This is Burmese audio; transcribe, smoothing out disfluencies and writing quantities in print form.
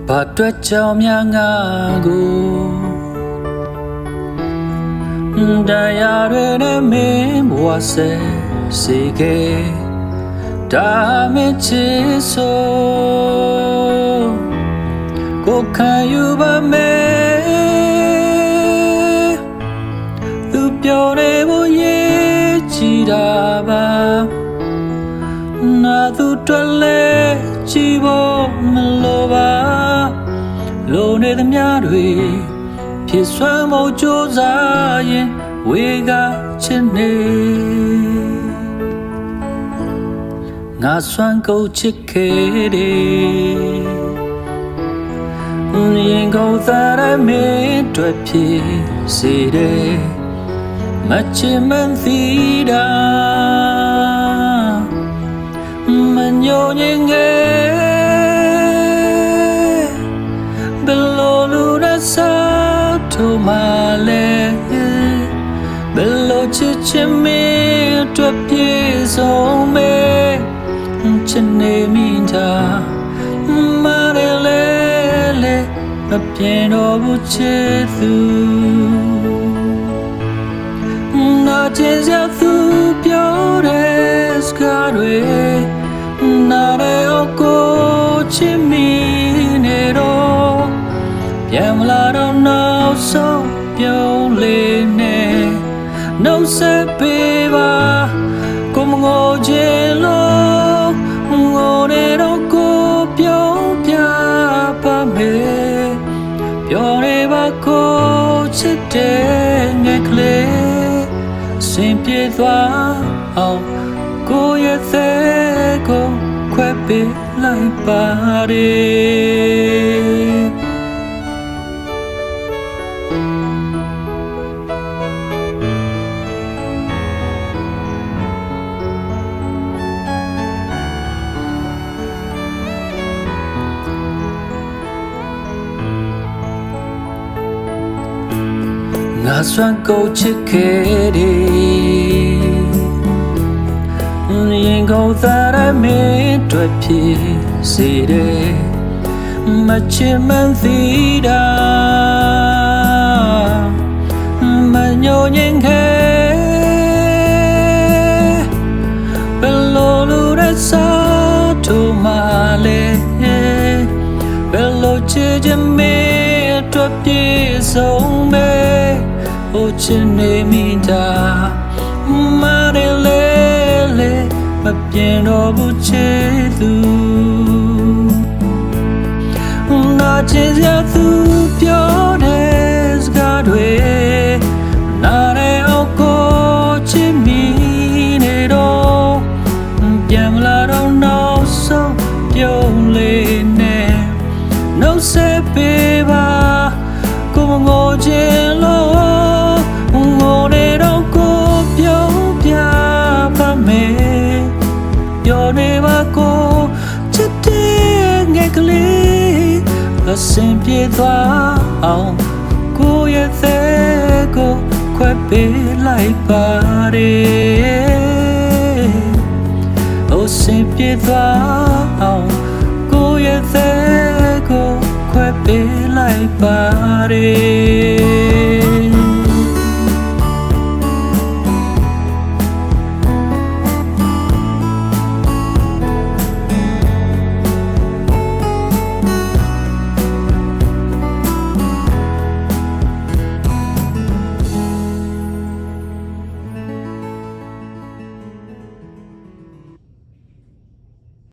ဘာတွေ့ကြောင်များငါကိုတရားတွေနဲ့မင်းဘဝဆက်စေခဲ့ဒါမချစ်ဆိုကိုခံယူပါမယ်သူပြောနေဖို့ရေးကြည့်တာပါနာသူတွေ့လဲကြည့်ဖို့မလိုပါလိုနေသမျှတွေဖြစ်စွမ်းမို့ကြိုးစားရင်ဝေကချစ်နေငါစွမ်းကုန်ချစ်ခဲ့တယ်ရင်ကုန်သားရမေတွေ့ဖြစ်စေတယ်မချင်မသိတာမညို့ရင်ငယ်ဘယ်လိုလူရစားထိုးမှလဲဘယ်လိုချစ်ချင်မင်းတွေ့ပြေဆုံးမဲချစ်နေမိတာမရလဲမပြေတော့ဘူးချစ်သူနာကျင်စရာသူပြောတဲ့စကားတွေနားရဲကိုချစ်မိနေတော့ပြန်မလာတော့နောက်ဆုံးပြုံးလေးနဲ့နှုတ်ဆက်ပေးပါကိုမငိုချင်လို့ငိုနေတော့ကိုပြုံးပြပါမယ်ပြောနေပါကိုချစ်တဲ့ငယ်ကလေးစင်ပြေသွားအောင်ကိုရဲ့သက်ကိုခွဲပေးလိုက်ပါတယ်ငါစွမ်းကုန်ချစ်ခဲ့တယ်ရင်ကုန်သားရမေတွေ့ဖြစ်စေတယ်မချင်မသိတာမညို့ရင်ခဲဘယ်လိုလူရစားထိုးမှလဲဘယ်လိုချစ်ချင်မင်းတွေ့ပြေဆုံးမဲဟိုချစ်နေမိတာမရလဲမပြေတော့ဘူးချစ်သူနာကျင်စရာသူပြောတဲ့စကားတွေနားရဲအောင်ကိုချစ်မိနေတော့ပြန်မလာတော့နောက်ဆုံးပြုံးလေးနဲ့နှုတ်ဆက်ပေးပါကိုမငိုချင်လို့ငိုနေတော့ကိုပြုံးပြပါမယ်ပြောနေပါကိုချစ်တဲ့ငယ်ကလေးအစင်ပြေသွားအောင်ကိုရဲ့သက်ကိုခွဲပေးလိုက်ပါတယ်အစင်ပြေသွားအောင်ကိုရဲ့သက်ကိုခွဲပေးလိုက်ပါတယ်